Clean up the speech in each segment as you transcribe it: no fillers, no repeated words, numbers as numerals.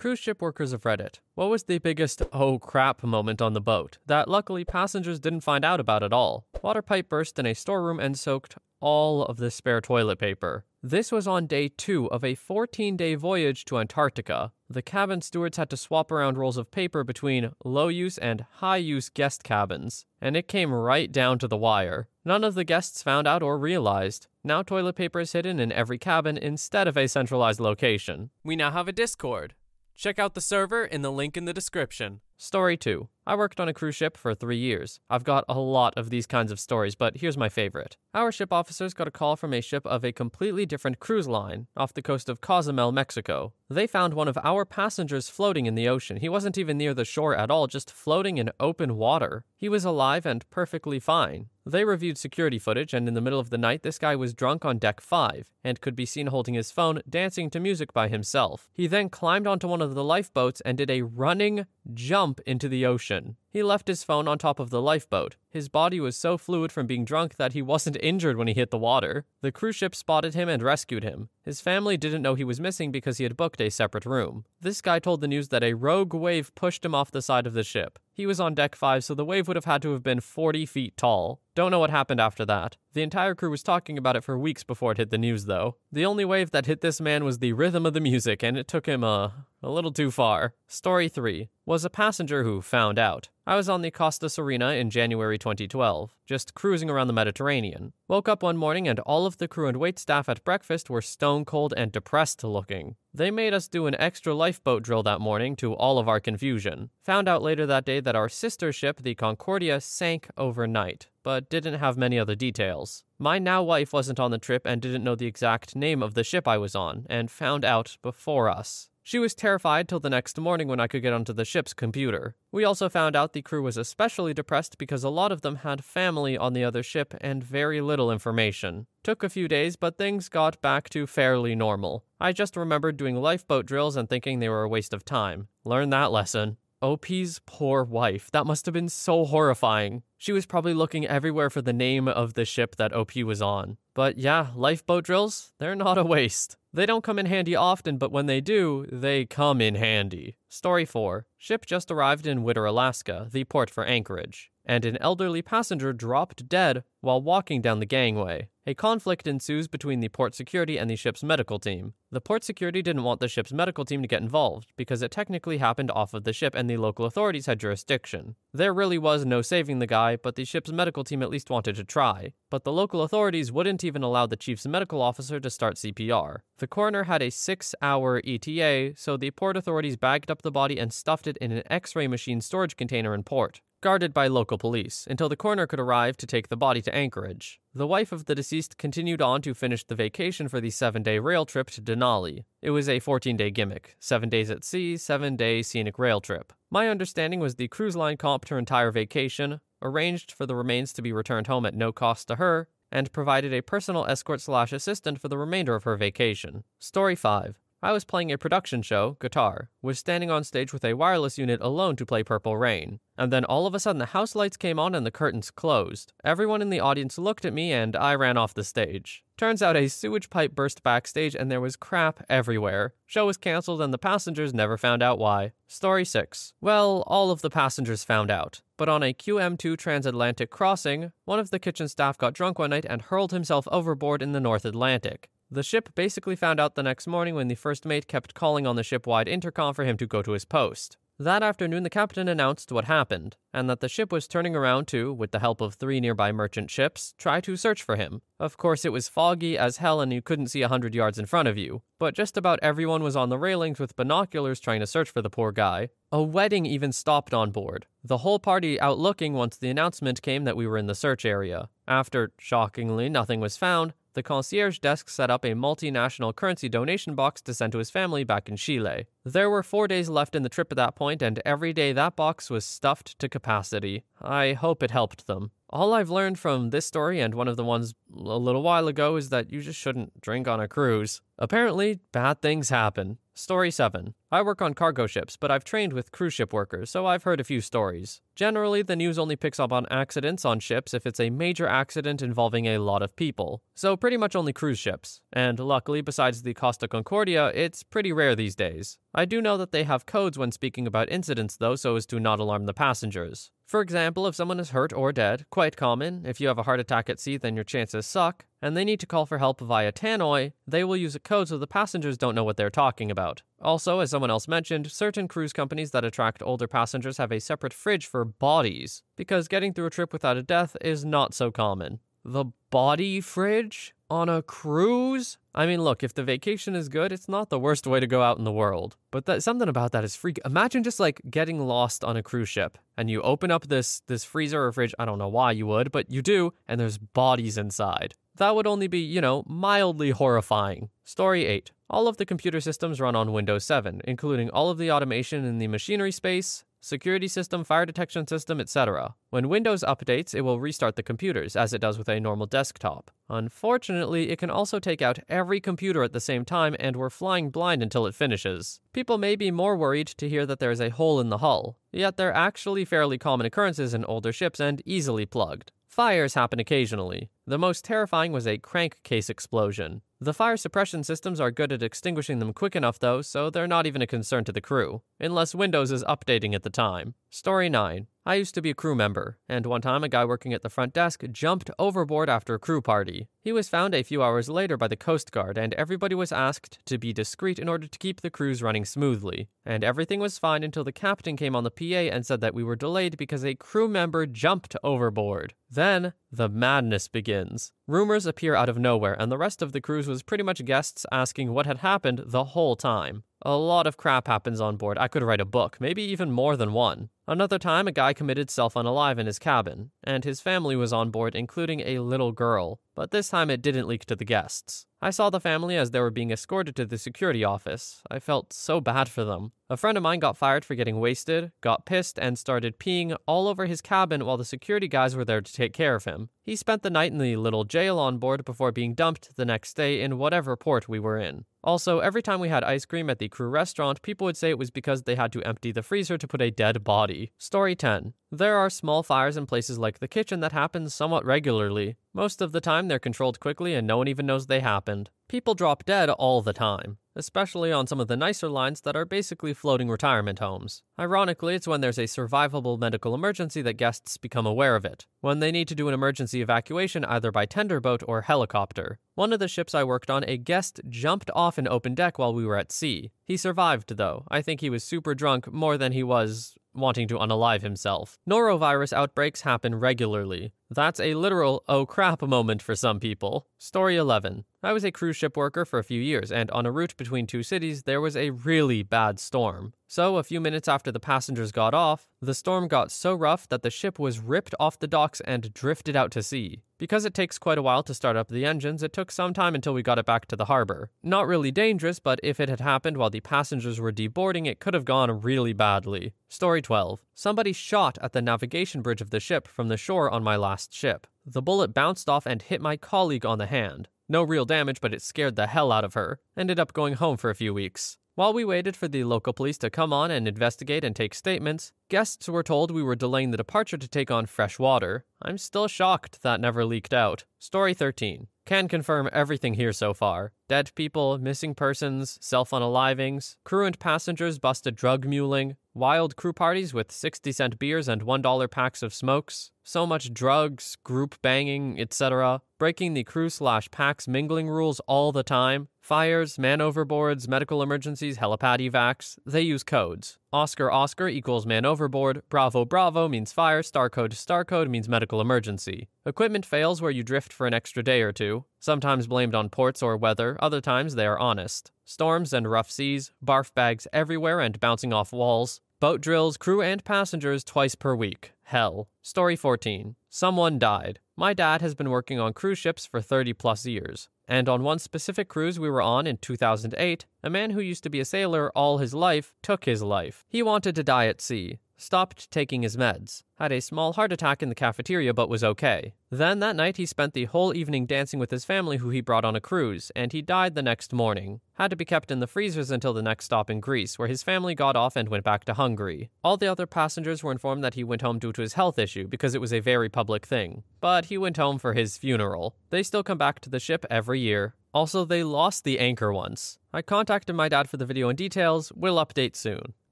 Cruise ship workers of Reddit, what was the biggest oh crap moment on the boat that luckily passengers didn't find out about at all? Water pipe burst in a storeroom and soaked all of the spare toilet paper. This was on day 2 of a 14-day voyage to Antarctica. The cabin stewards had to swap around rolls of paper between low-use and high-use guest cabins, and it came right down to the wire. None of the guests found out or realized. Now toilet paper is hidden in every cabin instead of a centralized location. We now have a Discord. Check out the server in the link in the description. Story 2. I worked on a cruise ship for 3 years. I've got a lot of these kinds of stories, but here's my favorite. Our ship officers got a call from a ship of a completely different cruise line off the coast of Cozumel, Mexico. They found one of our passengers floating in the ocean. He wasn't even near the shore at all, just floating in open water. He was alive and perfectly fine. They reviewed security footage, and in the middle of the night, this guy was drunk on deck 5 and could be seen holding his phone, dancing to music by himself. He then climbed onto one of the lifeboats and did a running jump into the ocean. He left his phone on top of the lifeboat. His body was so fluid from being drunk that he wasn't injured when he hit the water. The cruise ship spotted him and rescued him. His family didn't know he was missing because he had booked a separate room. This guy told the news that a rogue wave pushed him off the side of the ship. He was on deck 5, so the wave would have had to have been 40 feet tall. Don't know what happened after that. The entire crew was talking about it for weeks before it hit the news, though. The only wave that hit this man was the rhythm of the music, and it took him, a little too far. Story 3. Was a passenger who found out. I was on the Costa Serena in January 2012, just cruising around the Mediterranean. Woke up one morning and all of the crew and waitstaff at breakfast were stone cold and depressed looking. They made us do an extra lifeboat drill that morning to all of our confusion. Found out later that day that our sister ship, the Concordia, sank overnight, but didn't have many other details. My now wife wasn't on the trip and didn't know the exact name of the ship I was on, and found out before us. She was terrified till the next morning when I could get onto the ship's computer. We also found out the crew was especially depressed because a lot of them had family on the other ship and very little information. Took a few days, but things got back to fairly normal. I just remembered doing lifeboat drills and thinking they were a waste of time. Learned that lesson. OP's poor wife. That must have been so horrifying. She was probably looking everywhere for the name of the ship that OP was on. But yeah, lifeboat drills, they're not a waste. They don't come in handy often, but when they do, they come in handy. Story 4. Ship just arrived in Whittier, Alaska, the port for Anchorage, and an elderly passenger dropped dead while walking down the gangway. A conflict ensues between the port security and the ship's medical team. The port security didn't want the ship's medical team to get involved because it technically happened off of the ship and the local authorities had jurisdiction. There really was no saving the guy, but the ship's medical team at least wanted to try. But the local authorities wouldn't even allow the chief's medical officer to start CPR. The coroner had a 6-hour ETA, so the port authorities bagged up the body and stuffed it in an X-ray machine storage container in port, guarded by local police, until the coroner could arrive to take the body to Anchorage. The wife of the deceased continued on to finish the vacation for the 7-day rail trip to Denali. It was a 14-day gimmick, 7 days at sea, 7-day scenic rail trip. My understanding was the cruise line comped her entire vacation, arranged for the remains to be returned home at no cost to her, and provided a personal escort/assistant for the remainder of her vacation. Story 5. I was playing a production show, Guitar, was standing on stage with a wireless unit alone to play Purple Rain. And then all of a sudden the house lights came on and the curtains closed. Everyone in the audience looked at me and I ran off the stage. Turns out a sewage pipe burst backstage and there was crap everywhere. Show was cancelled and the passengers never found out why. Story 6. Well, all of the passengers found out. But on a QM2 transatlantic crossing, one of the kitchen staff got drunk one night and hurled himself overboard in the North Atlantic. The ship basically found out the next morning when the first mate kept calling on the ship-wide intercom for him to go to his post. That afternoon, the captain announced what happened, and that the ship was turning around to, with the help of 3 nearby merchant ships, try to search for him. Of course, it was foggy as hell and you couldn't see 100 yards in front of you, but just about everyone was on the railings with binoculars trying to search for the poor guy. A wedding even stopped on board, the whole party out looking once the announcement came that we were in the search area. After, shockingly, nothing was found, the concierge desk set up a multinational currency donation box to send to his family back in Chile. There were 4 days left in the trip at that point, and every day that box was stuffed to capacity. I hope it helped them. All I've learned from this story and one of the ones a little while ago is that you just shouldn't drink on a cruise. Apparently, bad things happen. Story 7. I work on cargo ships, but I've trained with cruise ship workers, so I've heard a few stories. Generally, the news only picks up on accidents on ships if it's a major accident involving a lot of people. So pretty much only cruise ships. And luckily, besides the Costa Concordia, it's pretty rare these days. I do know that they have codes when speaking about incidents though, so as to not alarm the passengers. For example, if someone is hurt or dead, quite common, if you have a heart attack at sea then your chances suck, and they need to call for help via tannoy, they will use a code so the passengers don't know what they're talking about. Also, as someone else mentioned, certain cruise companies that attract older passengers have a separate fridge for bodies, because getting through a trip without a death is not so common. The body fridge? On a cruise? I mean, look, if the vacation is good, it's not the worst way to go out in the world. But something about that is freak. Imagine just like getting lost on a cruise ship and you open up this freezer or fridge. I don't know why you would, but you do, and there's bodies inside. That would only be, mildly horrifying. Story 8. All of the computer systems run on Windows 7, including all of the automation in the machinery space, security system, fire detection system, etc. When Windows updates, it will restart the computers, as it does with a normal desktop. Unfortunately, it can also take out every computer at the same time, and we're flying blind until it finishes. People may be more worried to hear that there is a hole in the hull, yet they're actually fairly common occurrences in older ships and easily plugged. Fires happen occasionally. The most terrifying was a crankcase explosion. The fire suppression systems are good at extinguishing them quick enough though, so they're not even a concern to the crew, unless Windows is updating at the time. Story 9. I used to be a crew member, and one time a guy working at the front desk jumped overboard after a crew party. He was found a few hours later by the Coast Guard, and everybody was asked to be discreet in order to keep the cruise running smoothly. And everything was fine until the captain came on the PA and said that we were delayed because a crew member jumped overboard. Then, the madness begins. Rumors appear out of nowhere, and the rest of the cruise was pretty much guests asking what had happened the whole time. A lot of crap happens on board. I could write a book, maybe even more than one. Another time, a guy committed self-unalive in his cabin, and his family was on board, including a little girl. But this time it didn't leak to the guests. I saw the family as they were being escorted to the security office. I felt so bad for them. A friend of mine got fired for getting wasted, got pissed, and started peeing all over his cabin while the security guys were there to take care of him. He spent the night in the little jail on board before being dumped the next day in whatever port we were in. Also, every time we had ice cream at the crew restaurant, people would say it was because they had to empty the freezer to put a dead body. Story 10. There are small fires in places like the kitchen that happen somewhat regularly. Most of the time, they're controlled quickly and no one even knows they happened. People drop dead all the time, especially on some of the nicer lines that are basically floating retirement homes. Ironically, it's when there's a survivable medical emergency that guests become aware of it, when they need to do an emergency evacuation either by tender boat or helicopter. One of the ships I worked on, a guest jumped off an open deck while we were at sea. He survived, though. I think he was super drunk more than he was wanting to unalive himself. Norovirus outbreaks happen regularly. That's a literal oh crap moment for some people. Story 11. I was a cruise ship worker for a few years, and on a route between two cities, there was a really bad storm. So, a few minutes after the passengers got off, the storm got so rough that the ship was ripped off the docks and drifted out to sea. Because it takes quite a while to start up the engines, it took some time until we got it back to the harbor. Not really dangerous, but if it had happened while the passengers were deboarding, it could have gone really badly. Story 12. Somebody shot at the navigation bridge of the ship from the shore on my last ship. The bullet bounced off and hit my colleague on the hand. No real damage, but it scared the hell out of her. Ended up going home for a few weeks. While we waited for the local police to come on and investigate and take statements, guests were told we were delaying the departure to take on fresh water. I'm still shocked that never leaked out. Story 13. Can confirm everything here so far. Dead people, missing persons, self-unalivings, crew and passengers busted drug muling, wild crew parties with 60-cent beers and $1 packs of smokes, so much drugs, group banging, etc., breaking the crew/packs mingling rules all the time, fires, man overboards, medical emergencies, helipad evacs. They use codes. Oscar equals man overboard, Bravo means fire, star code means medical emergency. Equipment fails where you drift for an extra day or two, sometimes blamed on ports or weather, other times they are honest. Storms and rough seas, barf bags everywhere and bouncing off walls. Boat drills, crew and passengers twice per week. Hell. Story 14. Someone died. My dad has been working on cruise ships for 30 plus years. And on one specific cruise we were on in 2008, a man who used to be a sailor all his life took his life. He wanted to die at sea. stopped taking his meds, had a small heart attack in the cafeteria but was okay. Then that night he spent the whole evening dancing with his family who he brought on a cruise, and he died the next morning. Had to be kept in the freezers until the next stop in Greece, where his family got off and went back to Hungary. All the other passengers were informed that he went home due to his health issue because it was a very public thing. But he went home for his funeral. They still come back to the ship every year. Also, they lost the anchor once. I contacted my dad for the video and details. We'll update soon.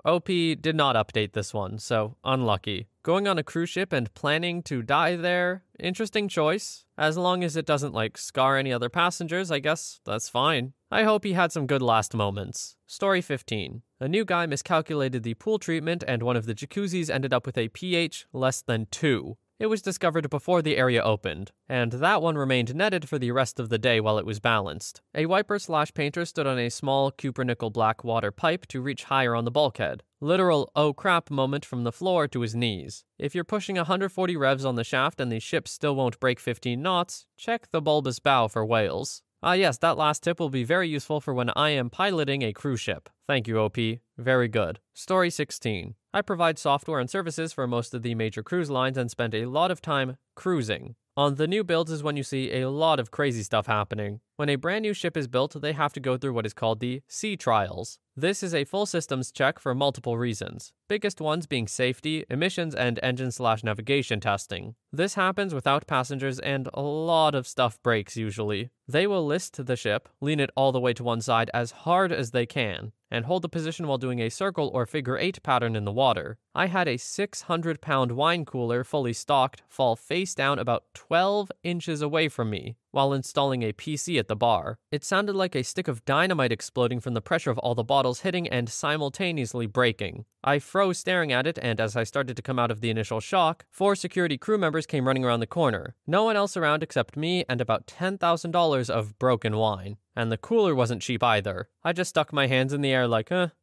OP did not update this one, so unlucky. Going on a cruise ship and planning to die there? Interesting choice. As long as it doesn't, scar any other passengers, I guess that's fine. I hope he had some good last moments. Story 15. A new guy miscalculated the pool treatment and one of the jacuzzis ended up with a pH less than 2. It was discovered before the area opened, and that one remained netted for the rest of the day while it was balanced. A wiper/painter stood on a small cupronickel black water pipe to reach higher on the bulkhead. Literal oh crap moment from the floor to his knees. If you're pushing 140 revs on the shaft and the ship still won't break 15 knots, check the bulbous bow for whales. Yes, that last tip will be very useful for when I am piloting a cruise ship. Thank you, OP. Very good. Story 16. I provide software and services for most of the major cruise lines and spend a lot of time cruising. On the new builds is when you see a lot of crazy stuff happening. When a brand new ship is built, they have to go through what is called the sea trials. This is a full systems check for multiple reasons. Biggest ones being safety, emissions, and engine/navigation testing. This happens without passengers and a lot of stuff breaks usually. They will list the ship, lean it all the way to one side as hard as they can, and hold the position while doing a circle or figure 8 pattern in the water. I had a 600-pound wine cooler fully stocked fall face down about 12 inches away from me while installing a PC at the bar. It sounded like a stick of dynamite exploding from the pressure of all the bottles hitting and simultaneously breaking. I froze staring at it, and as I started to come out of the initial shock, 4 security crew members came running around the corner. No one else around except me and about $10,000 of broken wine. And the cooler wasn't cheap either. I just stuck my hands in the air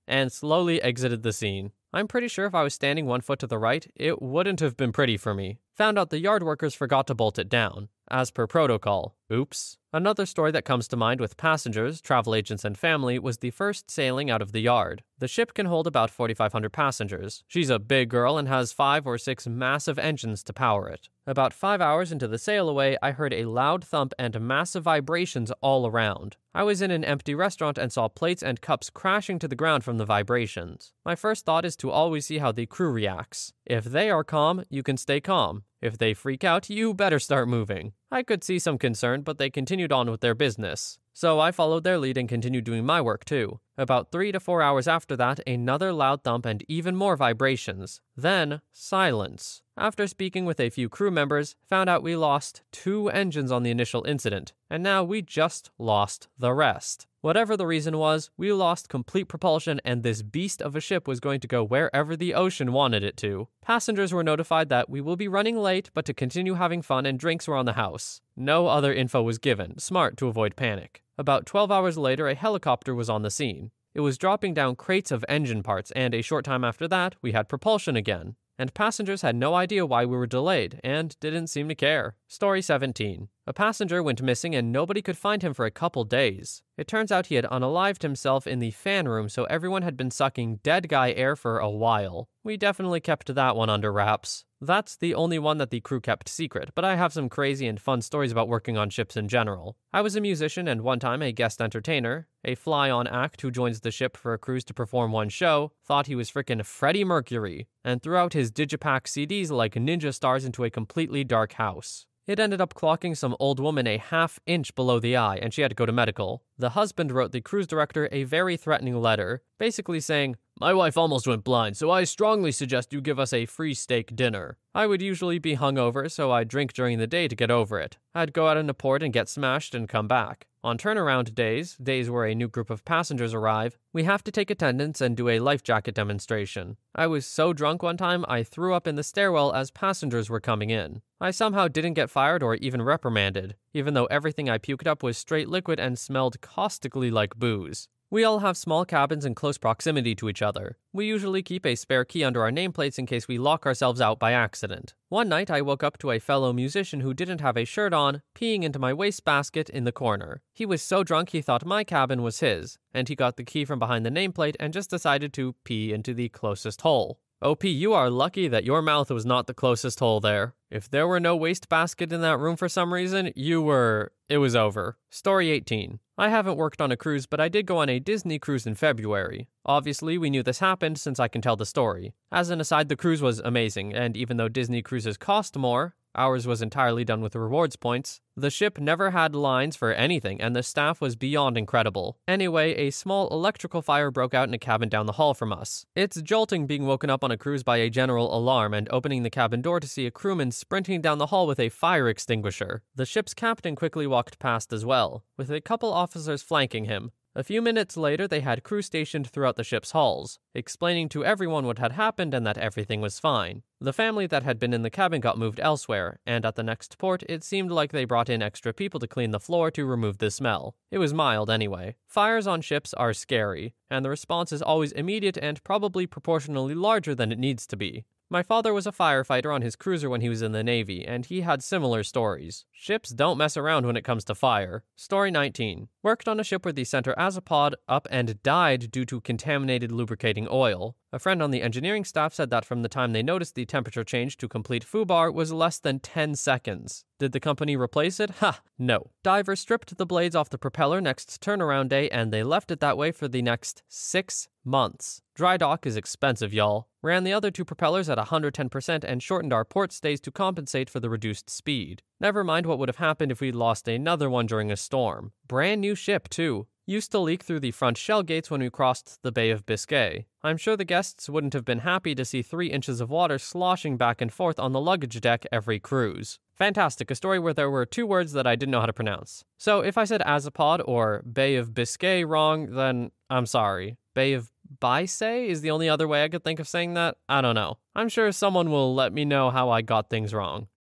and slowly exited the scene. I'm pretty sure if I was standing 1 foot to the right, it wouldn't have been pretty for me. Found out the yard workers forgot to bolt it down, as per protocol. Oops. Another story that comes to mind with passengers, travel agents, and family was the first sailing out of the yard. The ship can hold about 4,500 passengers. She's a big girl and has 5 or 6 massive engines to power it. About 5 hours into the sail away, I heard a loud thump and massive vibrations all around. I was in an empty restaurant and saw plates and cups crashing to the ground from the vibrations. My first thought is to always see how the crew reacts. If they are calm, you can stay calm. If they freak out, you better start moving. I could see some concern, but they continued on with their business. So I followed their lead and continued doing my work too. About 3 to 4 hours after that, another loud thump and even more vibrations. Then, silence. After speaking with a few crew members, found out we lost 2 engines on the initial incident, and now we just lost the rest. Whatever the reason was, we lost complete propulsion and this beast of a ship was going to go wherever the ocean wanted it to. Passengers were notified that we will be running late, but to continue having fun and drinks were on the house. No other info was given, smart to avoid panic. About 12 hours later, a helicopter was on the scene. It was dropping down crates of engine parts, and a short time after that, we had propulsion again. And passengers had no idea why we were delayed, and didn't seem to care. Story 17. A passenger went missing and nobody could find him for a couple days. It turns out he had unalived himself in the fan room, so everyone had been sucking dead guy air for a while. We definitely kept that one under wraps. That's the only one that the crew kept secret, but I have some crazy and fun stories about working on ships in general. I was a musician and one time a guest entertainer. A fly-on act who joins the ship for a cruise to perform one show thought he was frickin' Freddie Mercury and threw out his Digipack CDs like ninja stars into a completely dark house. It ended up clocking some old woman a ½ inch below the eye, and she had to go to medical. The husband wrote the cruise director a very threatening letter, basically saying, "My wife almost went blind, so I strongly suggest you give us a free steak dinner." I would usually be hungover, so I'd drink during the day to get over it. I'd go out into port and get smashed and come back. On turnaround days where a new group of passengers arrive, we have to take attendance and do a life jacket demonstration. I was so drunk one time I threw up in the stairwell as passengers were coming in. I somehow didn't get fired or even reprimanded, even though everything I puked up was straight liquid and smelled caustically like booze. We all have small cabins in close proximity to each other. We usually keep a spare key under our nameplates in case we lock ourselves out by accident. One night I woke up to a fellow musician who didn't have a shirt on, peeing into my wastebasket in the corner. He was so drunk he thought my cabin was his, and he got the key from behind the nameplate and just decided to pee into the closest hole. OP, you are lucky that your mouth was not the closest hole there. If there were no wastebasket in that room for some reason, it was over. Story 18. I haven't worked on a cruise, but I did go on a Disney cruise in February. Obviously, we knew this happened since I can tell the story. As an aside, the cruise was amazing, and even though Disney cruises cost more, ours was entirely done with rewards points. The ship never had lines for anything, and the staff was beyond incredible. Anyway, a small electrical fire broke out in a cabin down the hall from us. It's jolting being woken up on a cruise by a general alarm and opening the cabin door to see a crewman sprinting down the hall with a fire extinguisher. The ship's captain quickly walked past as well, with a couple officers flanking him. A few minutes later, they had crew stationed throughout the ship's halls, explaining to everyone what had happened and that everything was fine. The family that had been in the cabin got moved elsewhere, and at the next port, it seemed like they brought in extra people to clean the floor to remove the smell. It was mild anyway. Fires on ships are scary, and the response is always immediate and probably proportionally larger than it needs to be. My father was a firefighter on his cruiser when he was in the Navy, and he had similar stories. Ships don't mess around when it comes to fire. Story 19. Worked on a ship where the center azopod up and died due to contaminated lubricating oil. A friend on the engineering staff said that from the time they noticed the temperature change to complete FUBAR was less than 10 seconds. Did the company replace it? Ha! No. Divers stripped the blades off the propeller next turnaround day, and they left it that way for the next 6 months. Dry dock is expensive, y'all. Ran the other two propellers at 110% and shortened our port stays to compensate for the reduced speed. Never mind what would have happened if we'd lost another one during a storm. Brand new ship, too. Used to leak through the front shell gates when we crossed the Bay of Biscay. I'm sure the guests wouldn't have been happy to see 3 inches of water sloshing back and forth on the luggage deck every cruise. Fantastic, a story where there were 2 words that I didn't know how to pronounce. So if I said Azopod or Bay of Biscay wrong, then I'm sorry. Bay of Biscay is the only other way I could think of saying that? I don't know. I'm sure someone will let me know how I got things wrong.